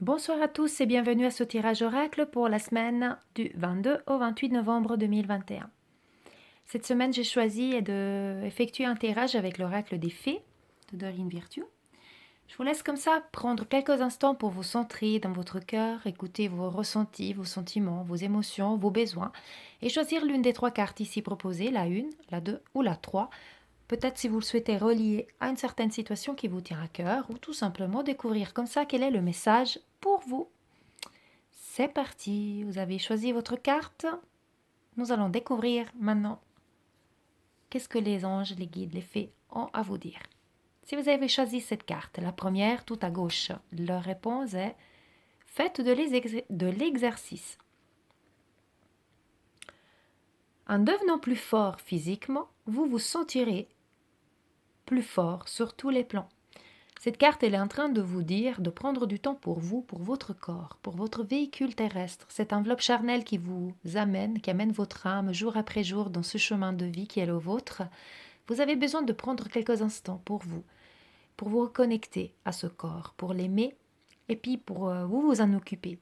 Bonsoir à tous et bienvenue à ce tirage oracle pour la semaine du 22 au 28 novembre 2021. Cette semaine, j'ai choisi d'effectuer un tirage avec l'oracle des fées de Dorine Virtue. Je vous laisse comme ça prendre quelques instants pour vous centrer dans votre cœur, écouter vos ressentis, vos sentiments, vos émotions, vos besoins et choisir l'une des trois cartes ici proposées, la 1, la 2 ou la 3. Peut-être si vous le souhaitez relier à une certaine situation qui vous tient à cœur ou tout simplement découvrir comme ça quel est le message pour vous. C'est parti, vous avez choisi votre carte. Nous allons découvrir maintenant qu'est-ce que les anges, les guides, les fées ont à vous dire. Si vous avez choisi cette carte, la première tout à gauche, leur réponse est faites de l'exercice. En devenant plus fort physiquement, vous vous sentirez plus fort sur tous les plans. Cette carte, elle est en train de vous dire de prendre du temps pour vous, pour votre corps, pour votre véhicule terrestre, cette enveloppe charnelle qui vous amène, qui amène votre âme jour après jour dans ce chemin de vie qui est le vôtre. Vous avez besoin de prendre quelques instants pour vous reconnecter à ce corps, pour l'aimer et puis pour vous en occuper.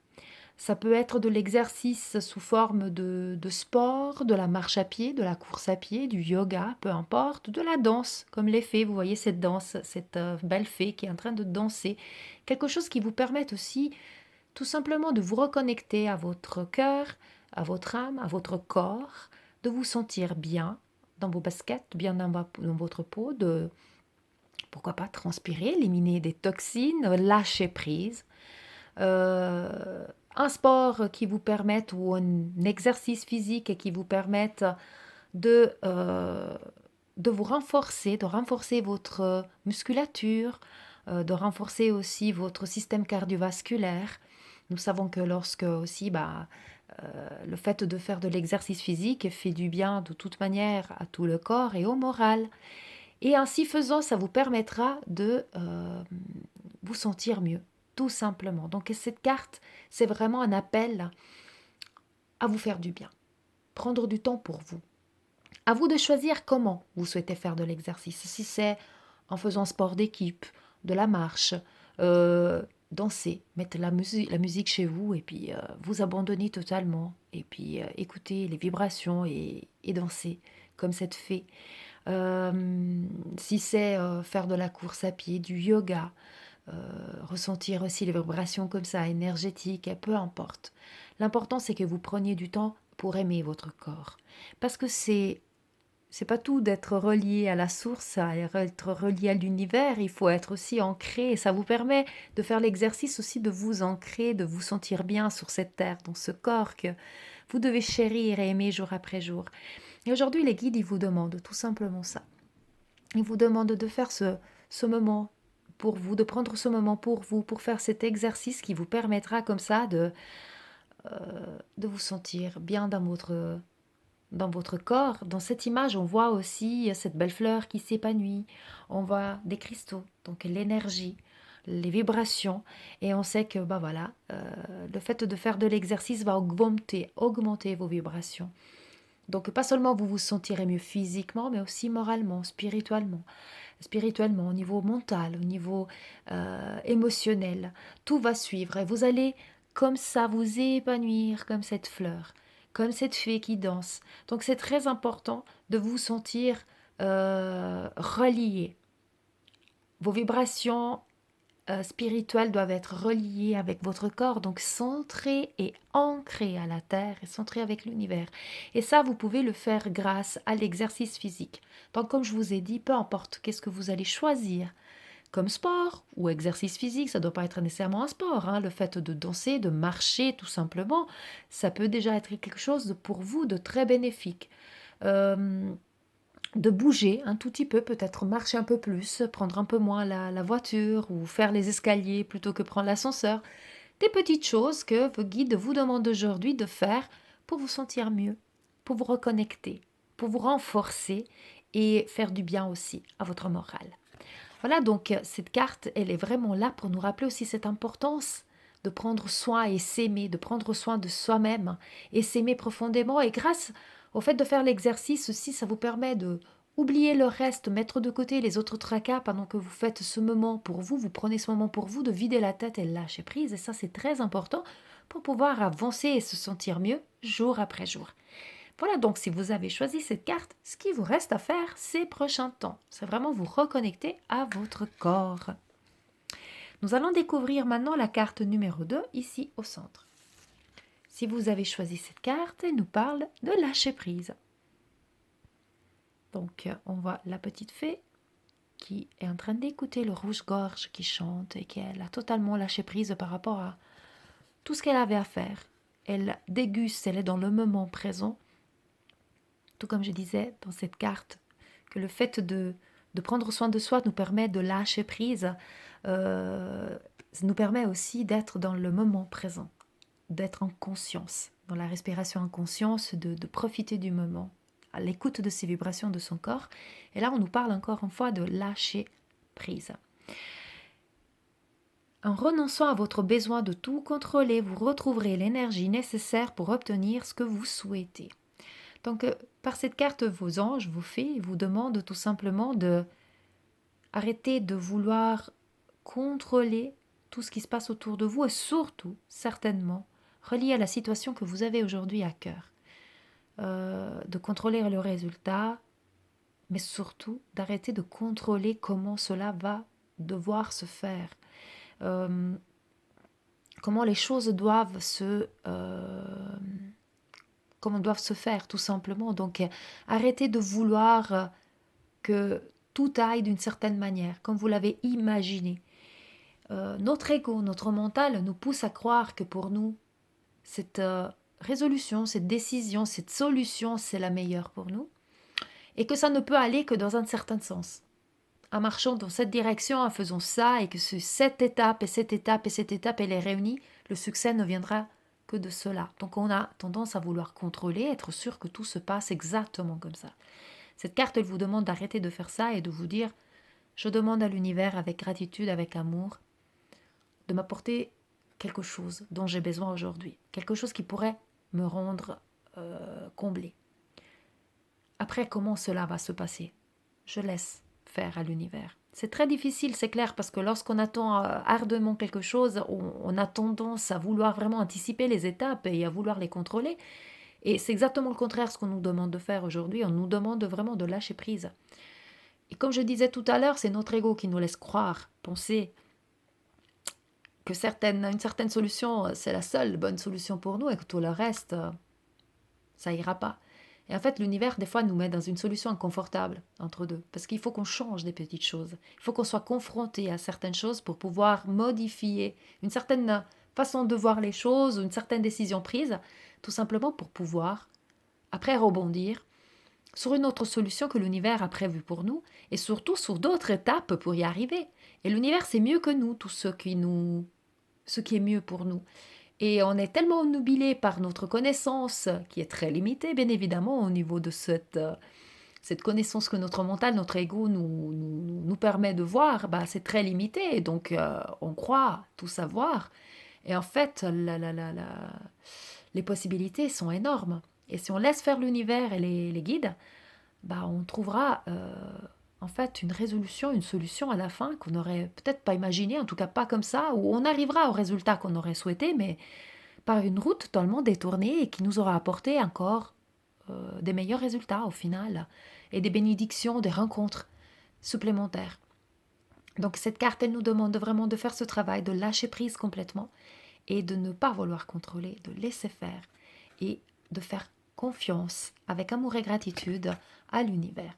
Ça peut être de l'exercice sous forme de sport, de la marche à pied, de la course à pied, du yoga, peu importe, de la danse, comme les fées. Vous voyez cette danse, cette belle fée qui est en train de danser. Quelque chose qui vous permette aussi tout simplement de vous reconnecter à votre cœur, à votre âme, à votre corps, de vous sentir bien dans vos baskets, bien dans votre peau, de, pourquoi pas, transpirer, éliminer des toxines, lâcher prise. Un sport qui vous permette ou un exercice physique qui vous permette de vous renforcer, de renforcer votre musculature, de renforcer aussi votre système cardiovasculaire. Nous savons que lorsque aussi le fait de faire de l'exercice physique fait du bien de toute manière à tout le corps et au moral. Et ainsi faisant, ça vous permettra de vous sentir mieux, tout simplement. Donc cette carte, c'est vraiment un appel à vous faire du bien, prendre du temps pour vous. À vous de choisir comment vous souhaitez faire de l'exercice. Si c'est en faisant sport d'équipe, de la marche, danser, mettre la musique chez vous et puis vous abandonner totalement et puis écouter les vibrations et danser comme cette fée. Si c'est faire de la course à pied, du yoga, ressentir aussi les vibrations comme ça, énergétiques, peu importe. L'important, c'est que vous preniez du temps pour aimer votre corps. Parce que c'est pas tout d'être relié à la source, à être relié à l'univers, il faut être aussi ancré. Et ça vous permet de faire l'exercice aussi de vous ancrer, de vous sentir bien sur cette terre, dans ce corps que vous devez chérir et aimer jour après jour. Et aujourd'hui, les guides, ils vous demandent tout simplement ça. Ils vous demandent de faire ce moment pour vous, de prendre ce moment pour vous, pour faire cet exercice qui vous permettra comme ça de vous sentir bien dans votre corps. Dans cette image, on voit aussi cette belle fleur qui s'épanouit. On voit des cristaux, donc l'énergie, les vibrations. Et on sait que le fait de faire de l'exercice va augmenter vos vibrations. Donc pas seulement vous vous sentirez mieux physiquement, mais aussi moralement, spirituellement, au niveau mental, au niveau émotionnel. Tout va suivre et vous allez comme ça vous épanouir comme cette fleur, comme cette fée qui danse. Donc c'est très important de vous sentir relié. Vos vibrations spirituelles doivent être reliées avec votre corps, donc centré et ancré à la terre et centré avec l'univers. Et ça, vous pouvez le faire grâce à l'exercice physique. Donc comme je vous ai dit, peu importe qu'est-ce que vous allez choisir comme sport ou exercice physique, ça ne doit pas être nécessairement un sport, hein. Le fait de danser, de marcher tout simplement, ça peut déjà être quelque chose pour vous de très bénéfique. De bouger un tout petit peu, peut-être marcher un peu plus, prendre un peu moins la voiture ou faire les escaliers plutôt que prendre l'ascenseur. Des petites choses que vos guides vous demandent aujourd'hui de faire pour vous sentir mieux, pour vous reconnecter, pour vous renforcer et faire du bien aussi à votre morale. Voilà, donc cette carte, elle est vraiment là pour nous rappeler aussi cette importance de prendre soin et s'aimer, de prendre soin de soi-même et s'aimer profondément. Et grâce au fait de faire l'exercice aussi, ça vous permet de Oubliez le reste, mettre de côté les autres tracas pendant que vous faites ce moment pour vous. Vous prenez ce moment pour vous de vider la tête et lâcher prise. Et ça, c'est très important pour pouvoir avancer et se sentir mieux jour après jour. Voilà, donc si vous avez choisi cette carte, ce qui vous reste à faire ces prochains temps, c'est vraiment vous reconnecter à votre corps. Nous allons découvrir maintenant la carte numéro 2 ici au centre. Si vous avez choisi cette carte, elle nous parle de lâcher prise. Donc, on voit la petite fée qui est en train d'écouter le rouge-gorge qui chante et qu'elle a totalement lâché prise par rapport à tout ce qu'elle avait à faire. Elle déguste, elle est dans le moment présent. Tout comme je disais dans cette carte, que le fait de prendre soin de soi nous permet de lâcher prise, ça nous permet aussi d'être dans le moment présent, d'être en conscience, dans la respiration en conscience, de profiter du moment, à l'écoute de ces vibrations de son corps. Et là, on nous parle encore une fois de lâcher prise. En renonçant à votre besoin de tout contrôler, vous retrouverez l'énergie nécessaire pour obtenir ce que vous souhaitez. Donc, par cette carte, vos anges, vos fées, vous demandent tout simplement de arrêter de vouloir contrôler tout ce qui se passe autour de vous et surtout, certainement, relié à la situation que vous avez aujourd'hui à cœur. De contrôler le résultat, mais surtout d'arrêter de contrôler comment cela va devoir se faire. Comment les choses doivent comment doivent se faire, tout simplement. Donc, arrêtez de vouloir que tout aille d'une certaine manière, comme vous l'avez imaginé. Notre ego, notre mental nous pousse à croire que pour nous, cette résolution, cette décision, cette solution, c'est la meilleure pour nous, et que ça ne peut aller que dans un certain sens. En marchant dans cette direction, en faisant ça, et que cette étape et cette étape et cette étape, elle est réunie, le succès ne viendra que de cela. Donc on a tendance à vouloir contrôler, être sûr que tout se passe exactement comme ça. Cette carte, elle vous demande d'arrêter de faire ça et de vous dire, je demande à l'univers avec gratitude, avec amour, de m'apporter quelque chose dont j'ai besoin aujourd'hui, quelque chose qui pourrait me rendre comblé. Après, comment cela va se passer? Je laisse faire à l'univers. C'est très difficile, c'est clair, parce que lorsqu'on attend ardemment quelque chose, on a tendance à vouloir vraiment anticiper les étapes et à vouloir les contrôler. Et c'est exactement le contraire ce qu'on nous demande de faire aujourd'hui. On nous demande vraiment de lâcher prise. Et comme je disais tout à l'heure, c'est notre ego qui nous laisse croire, penser que une certaine solution, c'est la seule bonne solution pour nous et que tout le reste, ça ira pas. Et en fait, l'univers, des fois, nous met dans une solution inconfortable entre deux. Parce qu'il faut qu'on change des petites choses. Il faut qu'on soit confronté à certaines choses pour pouvoir modifier une certaine façon de voir les choses ou une certaine décision prise, tout simplement pour pouvoir, après, rebondir sur une autre solution que l'univers a prévue pour nous et surtout sur d'autres étapes pour y arriver. Et l'univers, c'est mieux que nous, tout ce qui est mieux pour nous. Et on est tellement obnubilé par notre connaissance, qui est très limitée, bien évidemment, au niveau de cette connaissance que notre mental, notre ego nous permet de voir, bah, c'est très limité. Donc, on croit tout savoir. Et en fait, les possibilités sont énormes. Et si on laisse faire l'univers et les guides, bah, on trouvera en fait une résolution, une solution à la fin qu'on n'aurait peut-être pas imaginé, en tout cas pas comme ça, où on arrivera au résultat qu'on aurait souhaité, mais par une route totalement détournée et qui nous aura apporté encore des meilleurs résultats au final, et des bénédictions, des rencontres supplémentaires. Donc cette carte, elle nous demande vraiment de faire ce travail, de lâcher prise complètement, et de ne pas vouloir contrôler, de laisser faire, et de faire confiance avec amour et gratitude à l'univers.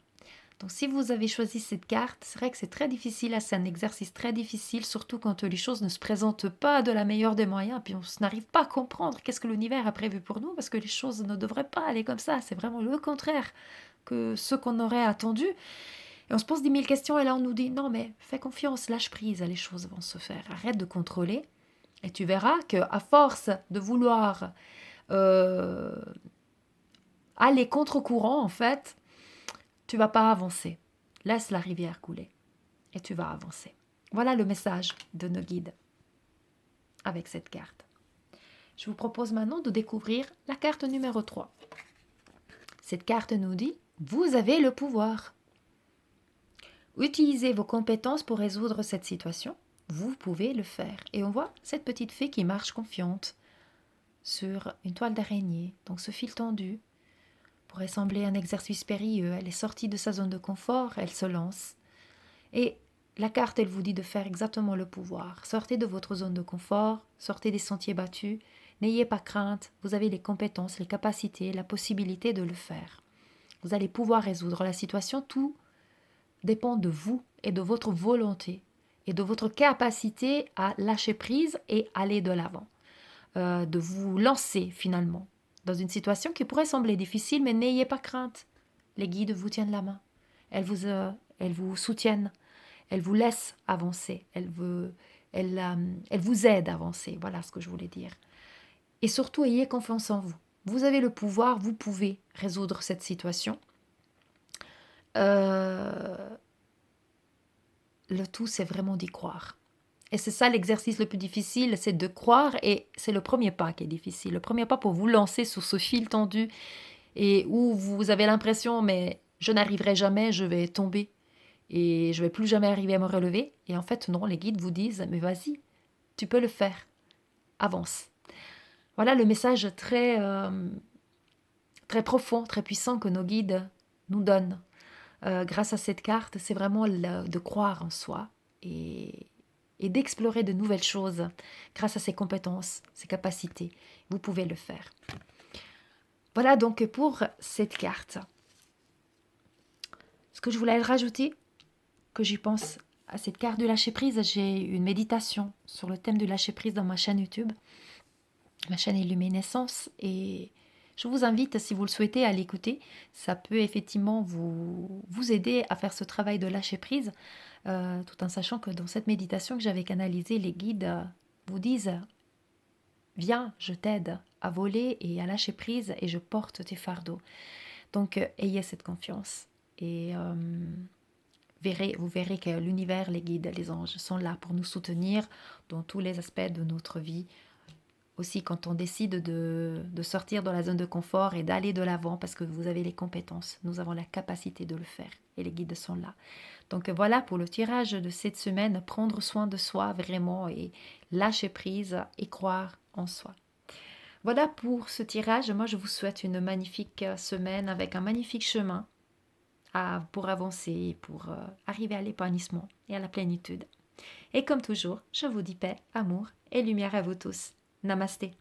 Donc si vous avez choisi cette carte, c'est vrai que c'est très difficile, c'est un exercice très difficile, surtout quand les choses ne se présentent pas de la meilleure des moyens, puis on n'arrive pas à comprendre qu'est-ce que l'univers a prévu pour nous, parce que les choses ne devraient pas aller comme ça, c'est vraiment le contraire que ce qu'on aurait attendu. Et on se pose 10 000 questions et là on nous dit, non mais fais confiance, lâche prise, les choses vont se faire, arrête de contrôler. Et tu verras qu'à force de vouloir aller contre-courant, en fait, tu vas pas avancer. Laisse la rivière couler et tu vas avancer. Voilà le message de nos guides avec cette carte. Je vous propose maintenant de découvrir la carte numéro 3. Cette carte nous dit, vous avez le pouvoir. Utilisez vos compétences pour résoudre cette situation. Vous pouvez le faire. Et on voit cette petite fée qui marche confiante sur une toile d'araignée. Donc ce fil tendu pourrait sembler un exercice périlleux. Elle est sortie de sa zone de confort, elle se lance. Et la carte, elle vous dit de faire exactement le pouvoir. Sortez de votre zone de confort, sortez des sentiers battus. N'ayez pas crainte, vous avez les compétences, les capacités, la possibilité de le faire. Vous allez pouvoir résoudre la situation, tout dépend de vous et de votre volonté et de votre capacité à lâcher prise et aller de l'avant, de vous lancer finalement dans une situation qui pourrait sembler difficile, mais n'ayez pas crainte. Les guides vous tiennent la main, elles vous soutiennent, elles vous laissent avancer, elles vous aident à avancer, voilà ce que je voulais dire. Et surtout, ayez confiance en vous. Vous avez le pouvoir, vous pouvez résoudre cette situation. Le tout, c'est vraiment d'y croire. Et c'est ça l'exercice le plus difficile, c'est de croire, et c'est le premier pas qui est difficile. Le premier pas pour vous lancer sur ce fil tendu et où vous avez l'impression, mais je n'arriverai jamais, je vais tomber et je vais plus jamais arriver à me relever. Et en fait, non, les guides vous disent, mais vas-y, tu peux le faire, avance. Voilà le message très profond, très puissant que nos guides nous donnent. Grâce à cette carte, c'est vraiment de croire en soi et d'explorer de nouvelles choses grâce à ses compétences, ses capacités. Vous pouvez le faire. Voilà donc pour cette carte. Ce que je voulais rajouter, que j'y pense à cette carte du lâcher-prise, j'ai une méditation sur le thème du lâcher-prise dans ma chaîne YouTube, ma chaîne Illuminescence, et je vous invite, si vous le souhaitez, à l'écouter. Ça peut effectivement vous aider à faire ce travail de lâcher-prise, tout en sachant que dans cette méditation que j'avais canalisée, les guides vous disent « Viens, je t'aide à voler et à lâcher prise et je porte tes fardeaux. » Donc, ayez cette confiance et vous verrez que l'univers, les guides, les anges sont là pour nous soutenir dans tous les aspects de notre vie. Aussi, quand on décide de sortir de la zone de confort et d'aller de l'avant, parce que vous avez les compétences, nous avons la capacité de le faire et les guides sont là. Donc voilà pour le tirage de cette semaine, prendre soin de soi vraiment et lâcher prise et croire en soi. Voilà pour ce tirage, moi je vous souhaite une magnifique semaine avec un magnifique chemin pour avancer, pour arriver à l'épanouissement et à la plénitude. Et comme toujours, je vous dis paix, amour et lumière à vous tous. Namasté.